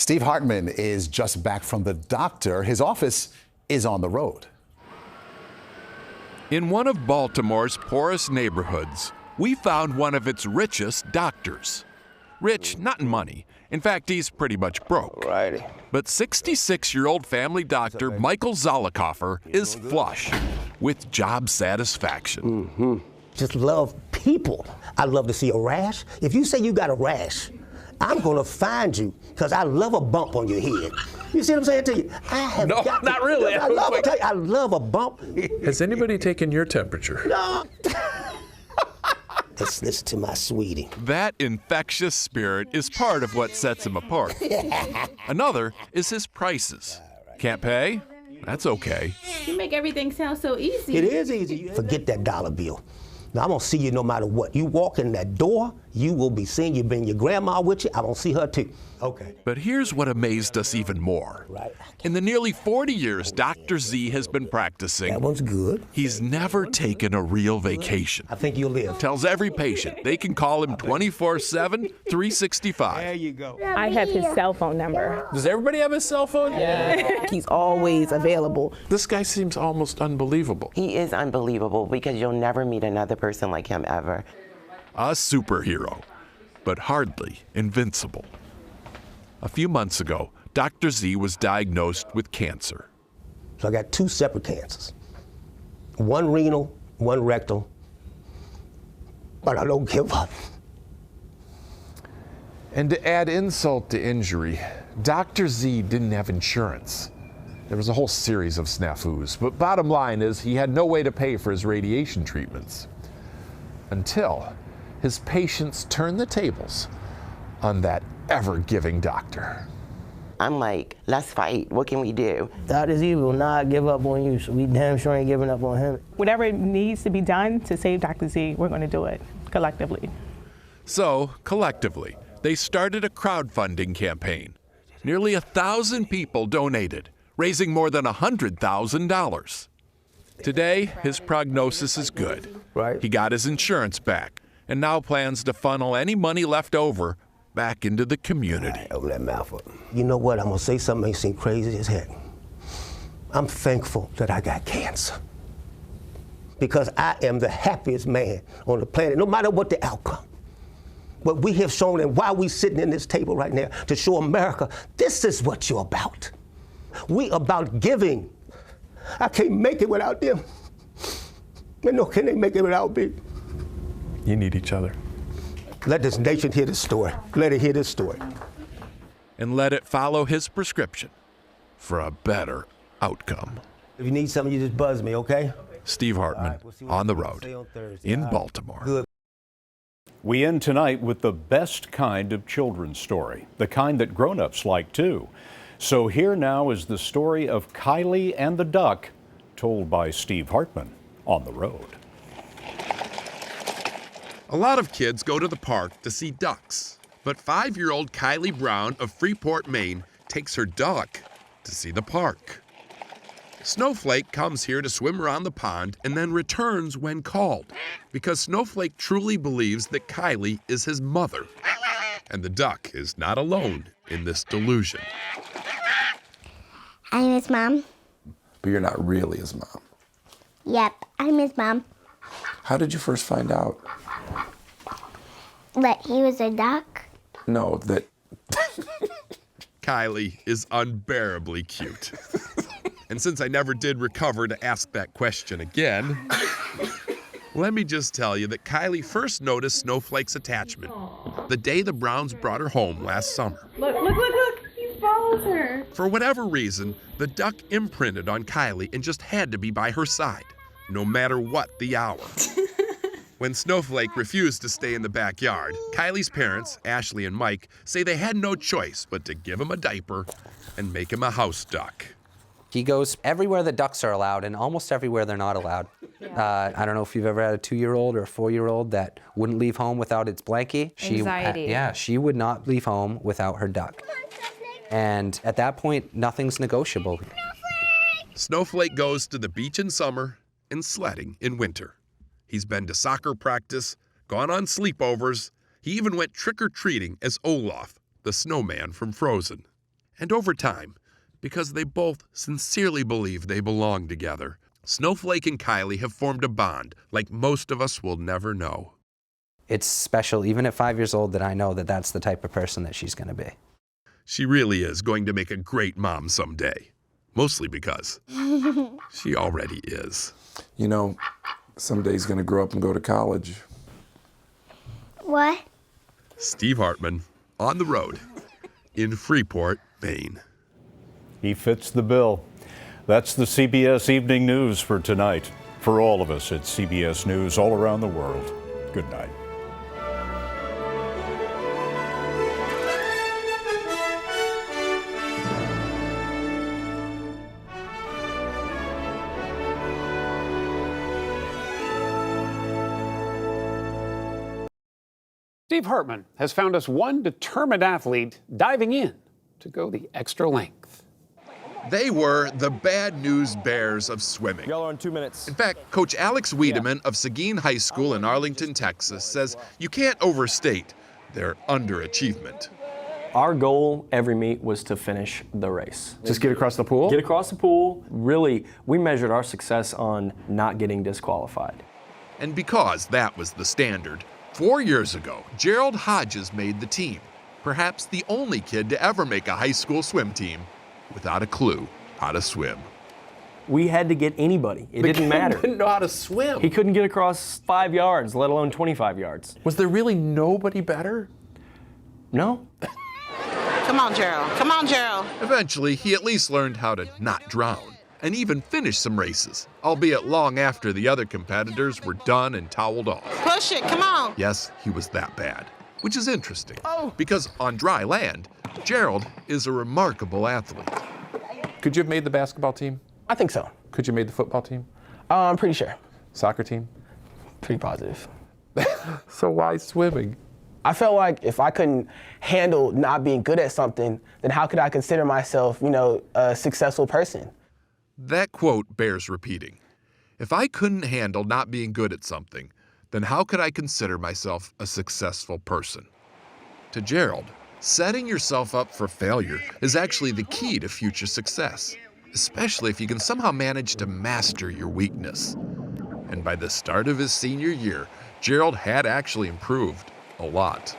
Steve Hartman is just back from the doctor. His office is on the road. In one of Baltimore's poorest neighborhoods, we found one of its richest doctors. Rich, not in money. In fact, he's pretty much broke. Alrighty. But 66-year-old family doctor Michael Zollicoffer is flush with job satisfaction. Just love people. I love to see a rash. If you say you got a rash, I'm gonna find you because I love a bump on your head. You see what I'm saying to you? No, not really. I love a bump. Has anybody taken your temperature? No. Let's listen to my sweetie. That infectious spirit is part of what sets him apart. Another is his prices. Can't pay? That's okay. You make everything sound so easy. It is easy. Forget that dollar bill. Now, I'm gonna see you no matter what. You walk in that door, you will be seen. You bring your grandma with you. I'm gonna see her too. Okay. But here's what amazed us even more. Right. In the nearly 40 years Dr. Z has been practicing, That one's good. he's never taken a real vacation. I think you'll live. Tells every patient they can call him 24/7, 365. There you go. I have his cell phone number. Does everybody have his cell phone? Yeah. He's always available. This guy seems almost unbelievable. He is unbelievable because you'll never meet another person like him ever. A superhero, but hardly invincible. A few months ago, Dr. Z was diagnosed with cancer. So I got two separate cancers. One renal, one rectal. But I don't give up. And to add insult to injury, Dr. Z didn't have insurance. There was a whole series of snafus, but bottom line is he had no way to pay for his radiation treatments. Until his patients turned the tables on that ever-giving doctor. I'm like, let's fight. What can we do? Dr. Z will not give up on you, so we damn sure ain't giving up on him. Whatever needs to be done to save Dr. Z, we're going to do it collectively. So, collectively, they started a crowdfunding campaign. Nearly 1,000 people donated, raising more than $100,000. Today, his prognosis is good. Right. He got his insurance back and now plans to funnel any money left over back into the community. Open that mouth up. You know what? I'm gonna say something that may seem crazy as heck. I'm thankful that I got cancer because I am the happiest man on the planet, no matter what the outcome. What we have shown and why we sitting in this table right now to show America this is what you're about. We about giving. I can't make it without them. And no, can they make it without me? You need each other. Let this nation hear this story. Let it hear this story. And let it follow his prescription for a better outcome. If you need something, you just buzz me, okay? Steve Hartman, We'll see what on the you road say on Thursday. in All right. Baltimore. Good. We end tonight with the best kind of children's story, the kind that grown-ups like too. So here now is the story of Kylie and the duck, told by Steve Hartman on the road. A lot of kids go to the park to see ducks, but 5-year-old Kylie Brown of Freeport, Maine, takes her duck to see the park. Snowflake comes here to swim around the pond and then returns when called, because Snowflake truly believes that Kylie is his mother. And the duck is not alone in this delusion. I'm his mom. But you're not really his mom. Yep, I'm his mom. How did you first find out? That he was a duck? No, that... Kylie is unbearably cute. And since I never did recover to ask that question again, let me just tell you that Kylie first noticed Snowflake's attachment the day the Browns brought her home last summer. Look. He follows her. For whatever reason, the duck imprinted on Kylie and just had to be by her side, no matter what the hour. When Snowflake refused to stay in the backyard, Kylie's parents, Ashley and Mike, say they had no choice but to give him a diaper and make him a house duck. He goes everywhere the ducks are allowed and almost everywhere they're not allowed. I don't know if you've ever had a 2-year-old or a 4-year-old that wouldn't leave home without its blankie. Anxiety. She would not leave home without her duck. And at that point, nothing's negotiable. Snowflake goes to the beach in summer and sledding in winter. He's been to soccer practice, gone on sleepovers. He even went trick-or-treating as Olaf, the snowman from Frozen. And over time, because they both sincerely believe they belong together, Snowflake and Kylie have formed a bond like most of us will never know. It's special, even at 5 years old, that I know that that's the type of person that she's going to be. She really is going to make a great mom someday. Mostly because she already is. You know, someday he's going to grow up and go to college. What? Steve Hartman, on the road in Freeport, Maine. He fits the bill. That's the CBS Evening News for tonight. For all of us at CBS News all around the world, good night. Steve Hartman has found us one determined athlete diving in to go the extra length. They were the bad news bears of swimming. Y'all are in 2 minutes. In fact, Coach Alex Wiedemann of Seguin High School in Arlington, Texas, says you can't overstate their underachievement. Our goal every meet was to finish the race. Just get across the pool? Get across the pool. Really, we measured our success on not getting disqualified. And because that was the standard, 4 years ago, Gerald Hodges made the team, perhaps the only kid to ever make a high school swim team without a clue how to swim. We had to get anybody. It didn't matter. He didn't know how to swim. He couldn't get across 5 yards, let alone 25 yards. Was there really nobody better? No. Come on, Gerald. Come on, Gerald. Eventually, he at least learned how to not drown and even finish some races, albeit long after the other competitors were done and toweled off. Push it, come on. Yes, he was that bad, which is interesting because on dry land, Gerald is a remarkable athlete. Could you have made the basketball team? I think so. Could you have made the football team? I'm pretty sure. Soccer team? Pretty positive. So why swimming? I felt like if I couldn't handle not being good at something, then how could I consider myself, a successful person? That quote bears repeating. If I couldn't handle not being good at something, then how could I consider myself a successful person? To Gerald, setting yourself up for failure is actually the key to future success, especially if you can somehow manage to master your weakness. And by the start of his senior year, Gerald had actually improved a lot.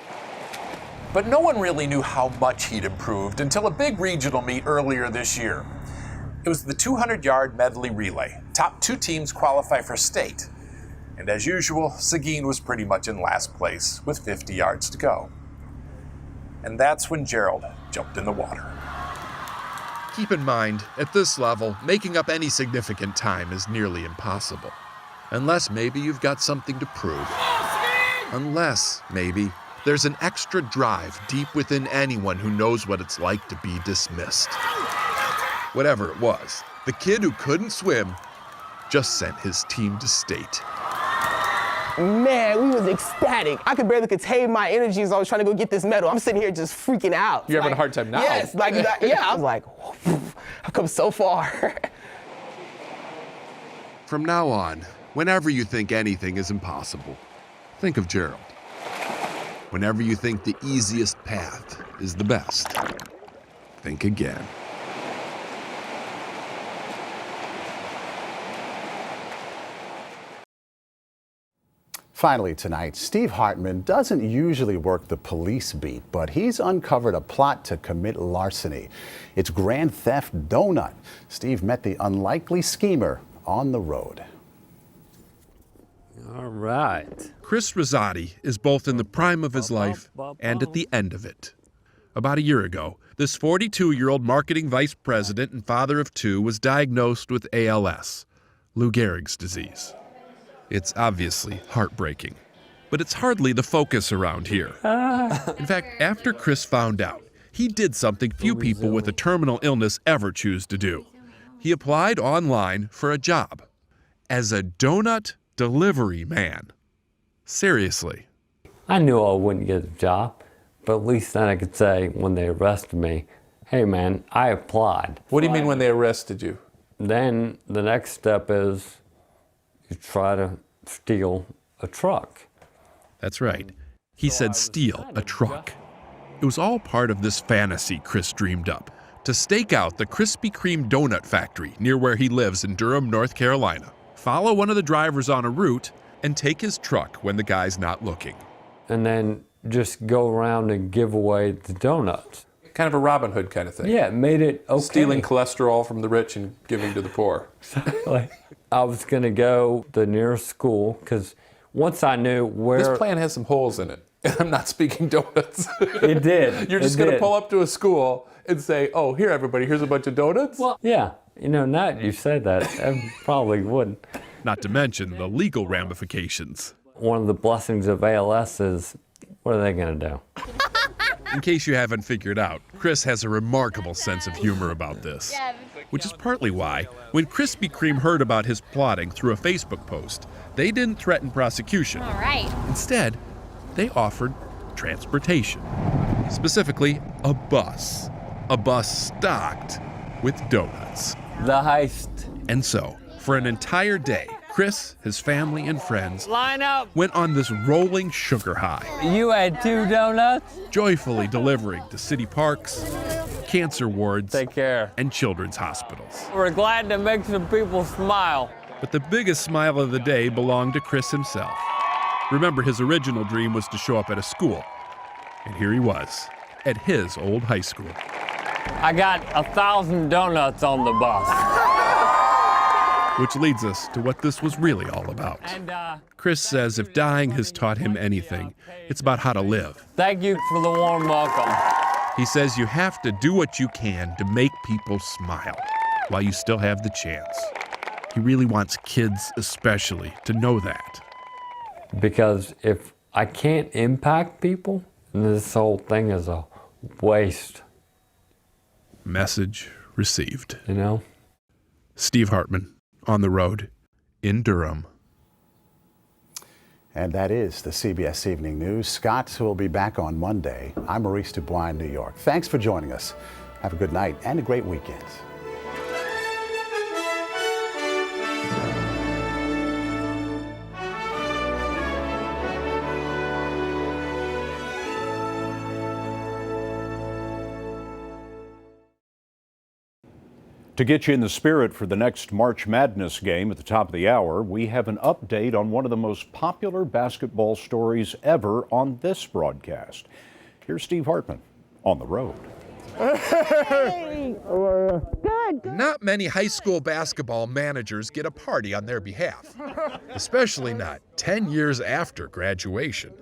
But no one really knew how much he'd improved until a big regional meet earlier this year. It was the 200-yard medley relay. Top 2 teams qualify for state. And as usual, Seguin was pretty much in last place with 50 yards to go. And that's when Gerald jumped in the water. Keep in mind, at this level, making up any significant time is nearly impossible. Unless maybe you've got something to prove. Unless, maybe, there's an extra drive deep within anyone who knows what it's like to be dismissed. Whatever it was, the kid who couldn't swim just sent his team to state. Man, we was ecstatic. I could barely contain my energy as I was trying to go get this medal. I'm sitting here just freaking out. You're having a hard time now. Yes, I was like, I've come so far. From now on, whenever you think anything is impossible, think of Gerald. Whenever you think the easiest path is the best, think again. Finally tonight, Steve Hartman doesn't usually work the police beat, but he's uncovered a plot to commit larceny. It's grand theft donut. Steve met the unlikely schemer on the road. All right. Chris Rosati is both in the prime of his life and at the end of it. About a year ago, this 42-year-old marketing vice president and father of 2 was diagnosed with ALS, Lou Gehrig's disease. It's obviously heartbreaking, but it's hardly the focus around here. In fact, after Chris found out, he did something few people with a terminal illness ever choose to do. He applied online for a job as a donut delivery man. Seriously. I knew I wouldn't get the job, but at least then I could say when they arrested me, hey man, I applied. What do you mean when they arrested you? Then the next step is you try to steal a truck. That's right. He said steal a truck. It was all part of this fantasy Chris dreamed up, to stake out the Krispy Kreme donut factory near where he lives in Durham, North Carolina, follow one of the drivers on a route, and take his truck when the guy's not looking. And then just go around and give away the donuts. Kind of a Robin Hood kind of thing. Yeah, it made it okay. Stealing cholesterol from the rich and giving to the poor. Exactly. I was going to go to the nearest school because once I knew where... This plan has some holes in it. And I'm not speaking donuts. It did. You're just going to pull up to a school and say, oh, here, everybody, here's a bunch of donuts? Well, yeah. You know, now that you said that, I probably wouldn't. Not to mention the legal ramifications. One of the blessings of ALS is, what are they going to do? In case you haven't figured out, Chris has a remarkable sense of humor about this, which is partly why, when Krispy Kreme heard about his plotting through a Facebook post, they didn't threaten prosecution. All right. Instead, they offered transportation, specifically a bus stocked with donuts. The heist. And so, for an entire day, Chris, his family, and friends line up, went on this rolling sugar high. You had 2 donuts? Joyfully delivering to city parks, cancer wards, Take care. and children's hospitals. We're glad to make some people smile. But the biggest smile of the day belonged to Chris himself. Remember, his original dream was to show up at a school. And here he was, at his old high school. I got 1,000 donuts on the bus. Which leads us to what this was really all about. Chris says if dying has taught him anything, it's about how to live. Thank you for the warm welcome. He says you have to do what you can to make people smile while you still have the chance. He really wants kids especially to know that. Because if I can't impact people, this whole thing is a waste. Message received. You know? Steve Hartman, on the road in Durham. And that is the CBS Evening News. Scott will be back on Monday. I'm Maurice Dubois in New York. Thanks for joining us. Have a good night and a great weekend. To get you in the spirit for the next March Madness game at the top of the hour, we have an update on one of the most popular basketball stories ever on this broadcast. Here's Steve Hartman on the road. Hey. Good. Not many high school basketball managers get a party on their behalf, especially not 10 years after graduation.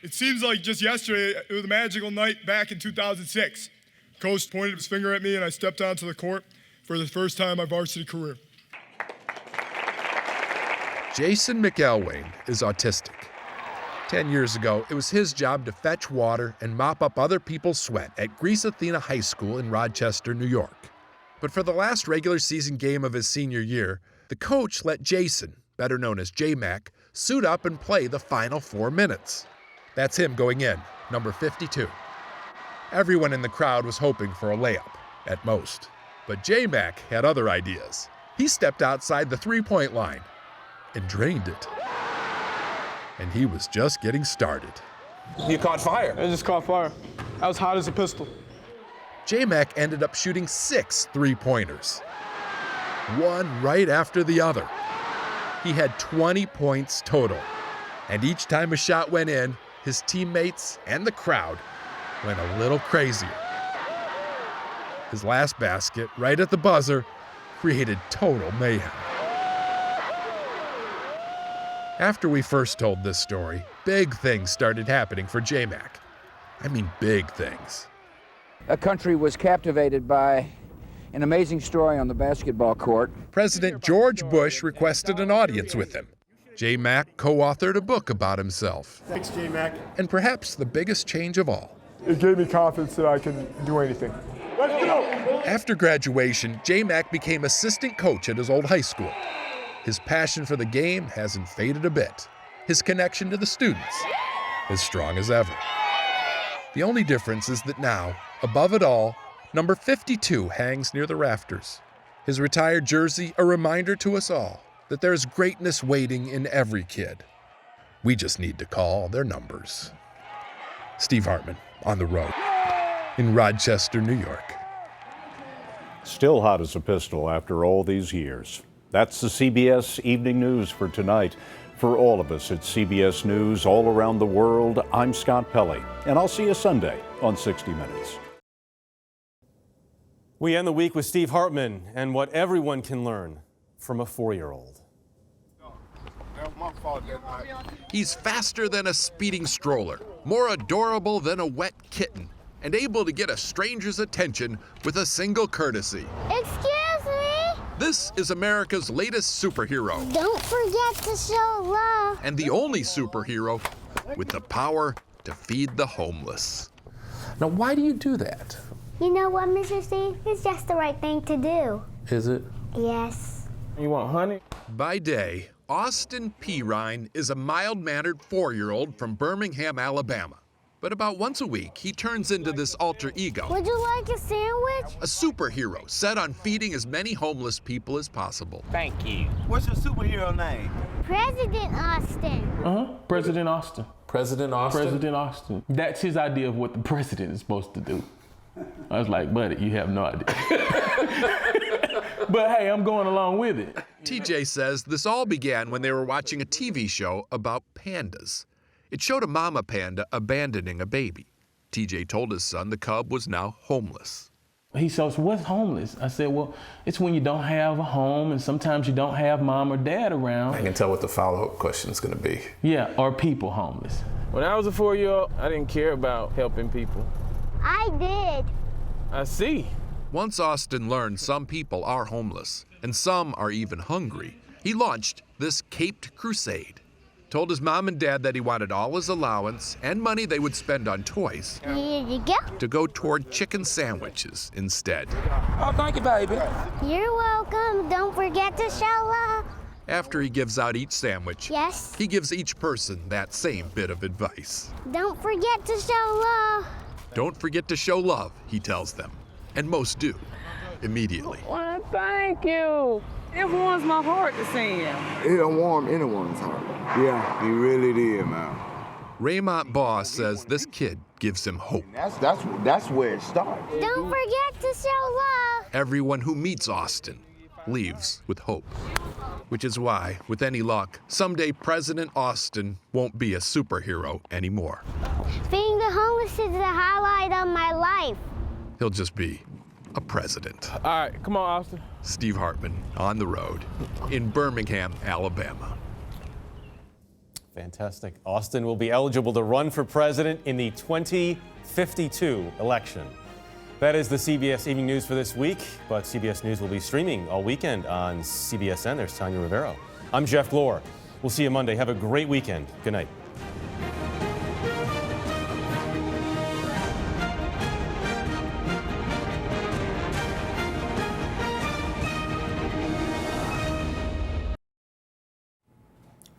It seems like just yesterday, it was a magical night back in 2006. Coach pointed his finger at me and I stepped onto the court for the first time in my varsity career. Jason McElwain is autistic. 10 years ago, it was his job to fetch water and mop up other people's sweat at Greece Athena High School in Rochester, New York. But for the last regular season game of his senior year, the coach let Jason, better known as JMac, suit up and play the final 4 minutes. That's him going in, number 52. Everyone in the crowd was hoping for a layup, at most. But JMac had other ideas. He stepped outside the three-point line and drained it. And he was just getting started. You caught fire. I just caught fire. I was hot as a pistol. JMac ended up shooting 6 three-pointers, one right after the other. He had 20 points total. And each time a shot went in, his teammates and the crowd went a little crazier. His last basket, right at the buzzer, created total mayhem. After we first told this story, big things started happening for JMac. I mean big things. A country was captivated by an amazing story on the basketball court. President George Bush requested an audience with him. JMac co-authored a book about himself. Thanks, JMac. And perhaps the biggest change of all. It gave me confidence that I can do anything. Let's go! After graduation, JMac became assistant coach at his old high school. His passion for the game hasn't faded a bit. His connection to the students, as strong as ever. The only difference is that now, above it all, number 52 hangs near the rafters. His retired jersey, a reminder to us all that there's greatness waiting in every kid. We just need to call their numbers. Steve Hartman, on the road, in Rochester, New York. Still hot as a pistol after all these years. That's the CBS Evening News for tonight. For all of us at CBS News all around the world, I'm Scott Pelley, and I'll see you Sunday on 60 Minutes. We end the week with Steve Hartman and what everyone can learn from a 4-year-old. He's faster than a speeding stroller, more adorable than a wet kitten, and able to get a stranger's attention with a single courtesy. Excuse me? This is America's latest superhero. Don't forget to show love. And the only superhero with the power to feed the homeless. Now, why do you do that? You know what, Mr. Steve? It's just the right thing to do. Is it? Yes. You want honey? By day, Austin Pirine is a mild-mannered 4-year-old from Birmingham, Alabama. But about once a week, he turns into this alter ego. Would you like a sandwich? A superhero set on feeding as many homeless people as possible. Thank you. What's your superhero name? President Austin. President Austin. President Austin? President Austin. That's his idea of what the president is supposed to do. I was like, buddy, you have no idea. But hey, I'm going along with it. TJ says this all began when they were watching a TV show about pandas. It showed a mama panda abandoning a baby. TJ told his son the cub was now homeless. He says, what's homeless? I said, well, it's when you don't have a home and sometimes you don't have mom or dad around. I can tell what the follow-up question is going to be. Yeah, are people homeless? When I was a 4-year-old, I didn't care about helping people. I did. I see. Once Austin learned some people are homeless and some are even hungry, he launched this caped crusade. Told his mom and dad that he wanted all his allowance and money they would spend on toys Here you go. to go toward chicken sandwiches instead. Oh, thank you, baby. You're welcome. Don't forget to show love. After he gives out each sandwich, Yes. he gives each person that same bit of advice. Don't forget to show love. Don't forget to show love, he tells them. And most do, immediately. Well, thank you. It warms my heart to see him. It'll warm anyone's heart. Yeah, he really did, man. Raymont Baugh says this kid gives him hope. That's where it starts. Don't forget to show love. Everyone who meets Austin leaves with hope. Which is why, with any luck, someday President Austin won't be a superhero anymore. Feeding the homeless is the highlight of my life. He'll just be a president. All right, come on, Austin. Steve Hartman on the road in Birmingham, Alabama. Fantastic. Austin will be eligible to run for president in the 2052 election. That is the CBS Evening News for this week, but CBS News will be streaming all weekend on CBSN. There's Tanya Rivero. I'm Jeff Glor. We'll see you Monday. Have a great weekend. Good night.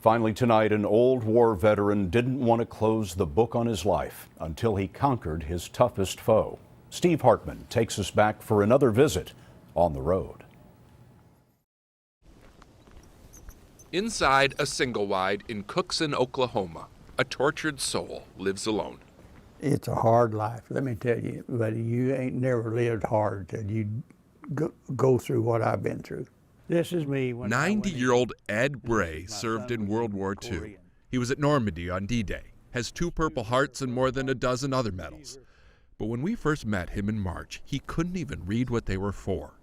Finally tonight, an old war veteran didn't want to close the book on his life until he conquered his toughest foe. Steve Hartman takes us back for another visit on the road. Inside a single wide in Cookson, Oklahoma, a tortured soul lives alone. It's a hard life, let me tell you, but you ain't never lived hard till you go through what I've been through. This is me. 90-year-old Ed Bray served in World War II. He was at Normandy on D-Day, has 2 Purple Hearts and more than a dozen other medals. But when we first met him in March, he couldn't even read what they were for.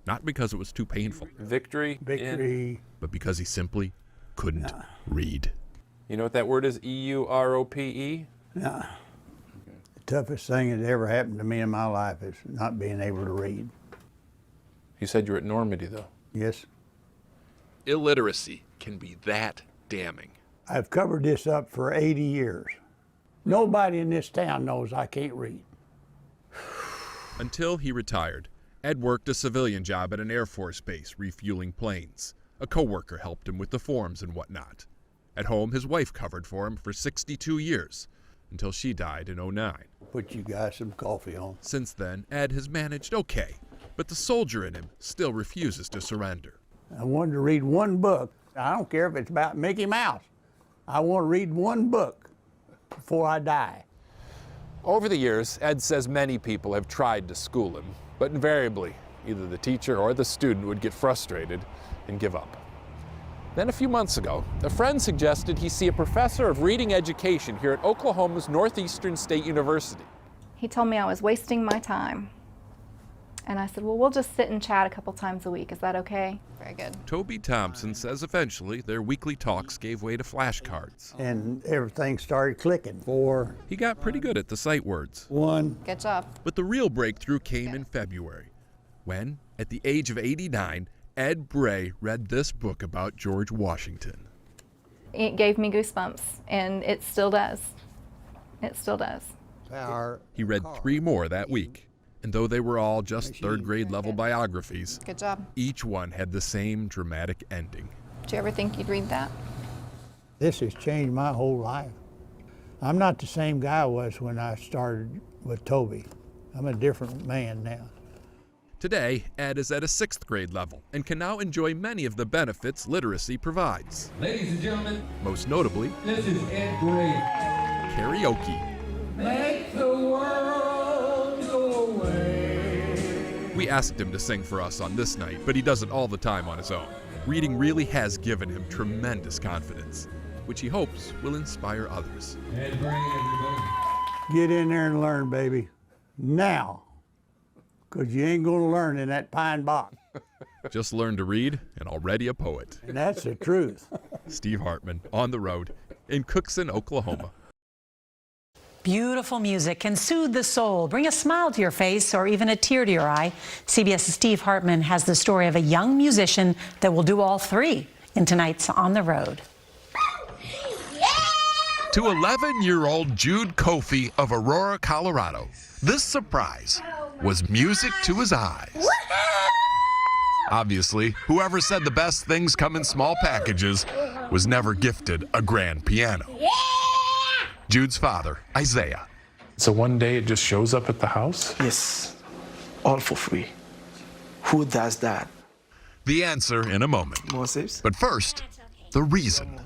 Not because it was too painful. Victory. But because he simply couldn't read. You know what that word is? E-U-R-O-P-E? No. The toughest thing that ever happened to me in my life is not being able to read. You said you were at Normandy, though. Yes. Illiteracy can be that damning. I've covered this up for 80 years. Nobody in this town knows I can't read. Until he retired, Ed worked a civilian job at an Air Force base refueling planes. A coworker helped him with the forms and whatnot. At home, his wife covered for him for 62 years, until she died in '09. Put you guys some coffee on. Since then, Ed has managed okay, but the soldier in him still refuses to surrender. I wanted to read one book. I don't care if it's about Mickey Mouse. I want to read one book before I die. Over the years, Ed says many people have tried to school him, but invariably, either the teacher or the student would get frustrated and give up. Then a few months ago, a friend suggested he see a professor of reading education here at Oklahoma's Northeastern State University. He told me I was wasting my time. And I said, well, we'll just sit and chat a couple times a week. Is that okay? Very good. Toby Thompson says eventually their weekly talks gave way to flashcards. And everything started clicking. 4. He got pretty good at the sight words. 1. Good job. But the real breakthrough came in February, when, at the age of 89, Ed Bray read this book about George Washington. It gave me goosebumps, and it still does. It still does. He read 3 more that week. And though they were all just third-grade level biographies, Good job. each one had the same dramatic ending. Did you ever think you'd read that? This has changed my whole life. I'm not the same guy I was when I started with Toby. I'm a different man now. Today, Ed is at a 6th grade level and can now enjoy many of the benefits literacy provides. Ladies and gentlemen, most notably, this is Ed Bray. Karaoke. Make the world go away. We asked him to sing for us on this night, but he does it all the time on his own. Reading really has given him tremendous confidence, which he hopes will inspire others. Ed Bray, everybody. Get in there and learn, baby. Now. Because you ain't going to learn in that pine box. Just learned to read and already a poet. And that's the truth. Steve Hartman, on the road in Cookson, Oklahoma. Beautiful music can soothe the soul, bring a smile to your face, or even a tear to your eye. CBS's Steve Hartman has the story of a young musician that will do all 3 in tonight's On the Road. To 11-year-old Jude Kofi of Aurora, Colorado, this surprise was music to his eyes. Obviously, whoever said the best things come in small packages was never gifted a grand piano. Jude's father, Isaiah. So one day it just shows up at the house? Yes, all for free. Who does that? The answer in a moment. Moses? But first, the reason.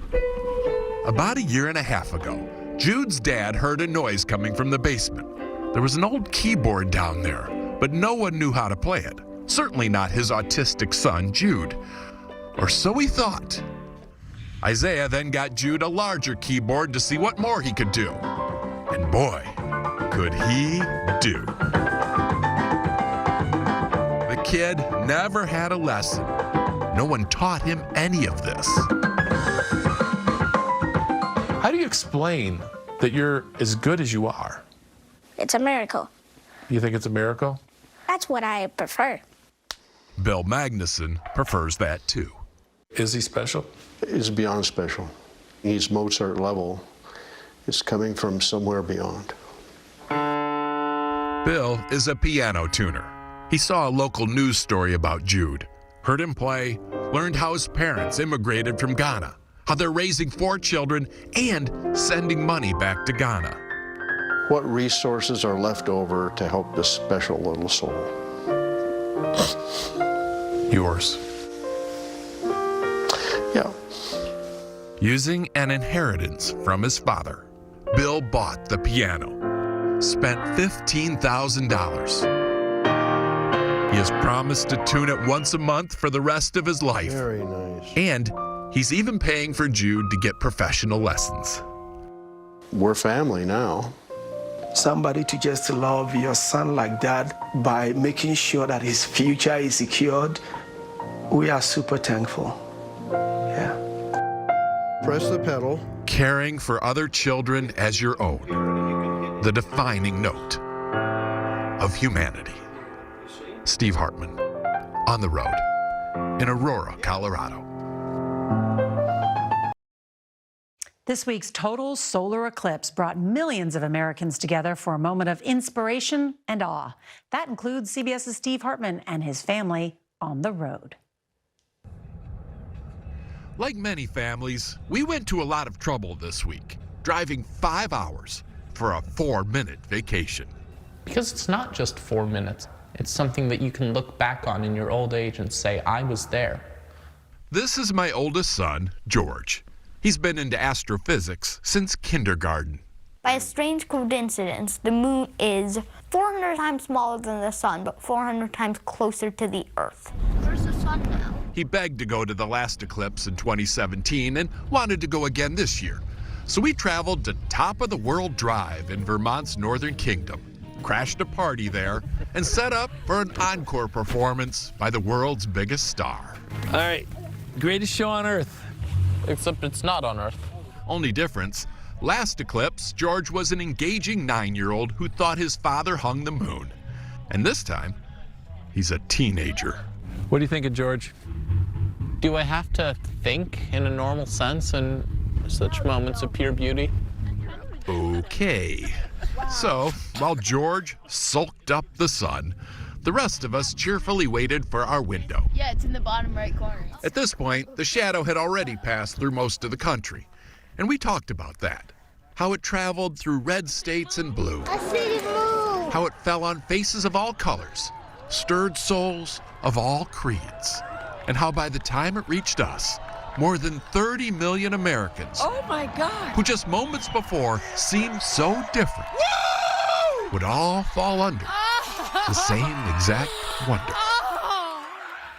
About 1.5 years ago, Jude's dad heard a noise coming from the basement. There was an old keyboard down there, but no one knew how to play it. Certainly not his autistic son, Jude. Or so he thought. Isaiah then got Jude a larger keyboard to see what more he could do. And boy, could he do. The kid never had a lesson. No one taught him any of this. How do you explain that you're as good as you are? It's a miracle. You think it's a miracle? That's what I prefer. Bill Magnuson prefers that too. Is he special? Is beyond special. He's Mozart level. It's coming from somewhere beyond. Bill is a piano tuner. He saw a local news story about Jude, heard him play, learned how his parents immigrated from Ghana, how they're raising 4 children and sending money back to Ghana. What resources are left over to help this special little soul? Yours. Yeah. Using an inheritance from his father, Bill bought the piano, spent $15,000. He has promised to tune it once a month for the rest of his life. Very nice. And he's even paying for Jude to get professional lessons. We're family now. Somebody to just love your son like that by making sure that his future is secured. We are super thankful. Yeah. Press the pedal. Caring for other children as your own. The defining note of humanity. Steve Hartman, on the road in Aurora, Colorado. This week's total solar eclipse brought millions of Americans together for a moment of inspiration and awe. That includes CBS's Steve Hartman and his family on the road. Like many families, we went to a lot of trouble this week, driving 5 hours for a 4-minute vacation. Because it's not just 4 minutes. It's something that you can look back on in your old age and say, I was there. This is my oldest son, George. He's been into astrophysics since kindergarten. By a strange coincidence, the moon is 400 times smaller than the sun, but 400 times closer to the Earth. Where's the sun now? He begged to go to the last eclipse in 2017 and wanted to go again this year. So we traveled to Top of the World Drive in Vermont's Northern Kingdom, crashed a party there, and set up for an encore performance by the world's biggest star. All right, greatest show on Earth. Except it's not on Earth. Only difference, last eclipse, George was an engaging 9-year-old who thought his father hung the moon. And this time, he's a teenager. What do you think of George? Do I have to think in a normal sense in such moments of pure beauty? Okay. So, while George sulked up the sun, the rest of us cheerfully waited for our window. Yeah, it's in the bottom right corner. At this point, the shadow had already passed through most of the country, and we talked about that. How it traveled through red states and blue. I see it move. How it fell on faces of all colors, stirred souls of all creeds. And how by the time it reached us, more than 30 million Americans, Oh my God! who just moments before seemed so different, would all fall under the same exact wonder.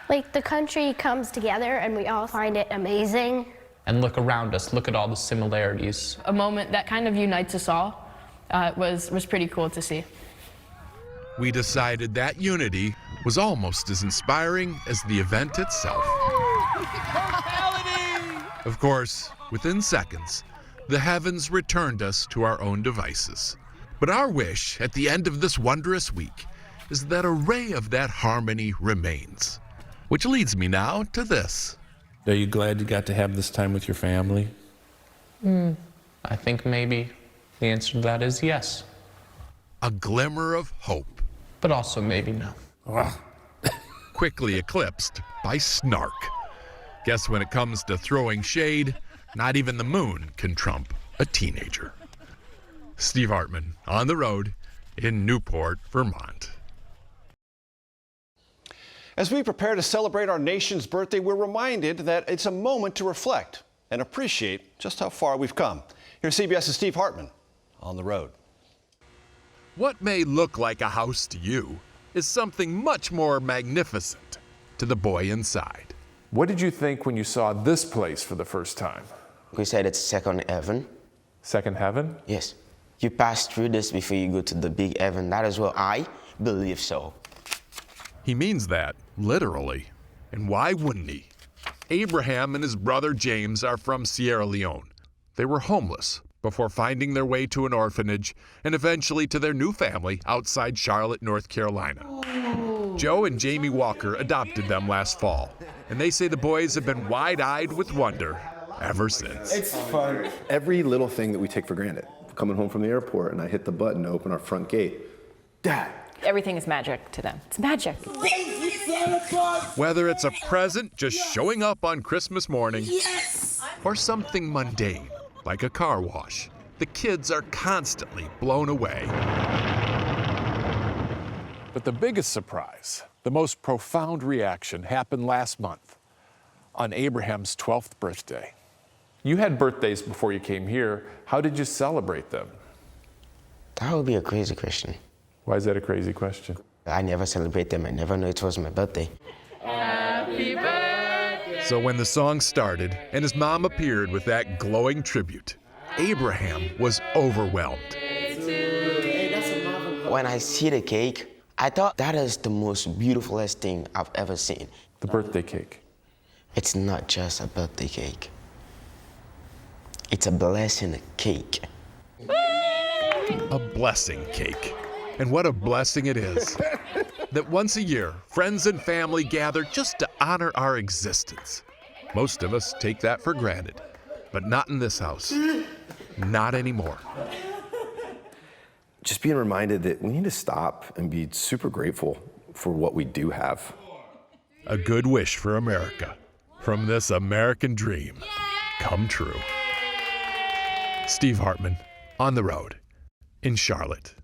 Like the country comes together and we all find it amazing. And look around us, look at all the similarities. A moment that kind of unites us all was pretty cool to see. We decided that unity was almost as inspiring as the event itself. Of course, within seconds, the heavens returned us to our own devices. But our wish at the end of this wondrous week is that a ray of that harmony remains. Which leads me now to this. Are you glad you got to have this time with your family? I think maybe the answer to that is yes. A glimmer of hope. But also maybe no. Quickly eclipsed by snark. Guess when it comes to throwing shade, not even the moon can trump a teenager. Steve Hartman, on the road in Newport, Vermont. As we prepare to celebrate our nation's birthday, we're reminded that it's a moment to reflect and appreciate just how far we've come. Here's CBS's Steve Hartman on the road. What may look like a house to you is something much more magnificent to the boy inside. What did you think when you saw this place for the first time? We said it's second heaven. Second heaven? Yes. You pass through this before you go to the big heaven. That is what I believe so. He means that, literally. And why wouldn't he? Abraham and his brother James are from Sierra Leone. They were homeless before finding their way to an orphanage and eventually to their new family outside Charlotte, North Carolina. Joe and Jamie Walker adopted them last fall, and they say the boys have been wide-eyed with wonder ever since. It's fun. Every little thing that we take for granted. Coming home from the airport and I hit the button to open our front gate. Dad. Everything is magic to them. It's magic. Whether it's a present just showing up on Christmas morning, or something mundane, like a car wash, the kids are constantly blown away. But the biggest surprise, the most profound reaction happened last month on Abraham's 12th birthday. You had birthdays before you came here. How did you celebrate them? That would be a crazy question. Why is that a crazy question? I never celebrate them. I never know it was my birthday. Happy birthday! So when the song started and his mom appeared with that glowing tribute, Abraham was overwhelmed. When I see the cake, I thought that is the most beautifulest thing I've ever seen. The birthday cake. It's not just a birthday cake. It's a blessing cake. A blessing cake. And what a blessing it is that once a year, friends and family gather just to honor our existence. Most of us take that for granted, but not in this house. Not anymore. Just being reminded that we need to stop and be super grateful for what we do have. A good wish for America from this American dream come true. Steve Hartman, on the road in Charlotte.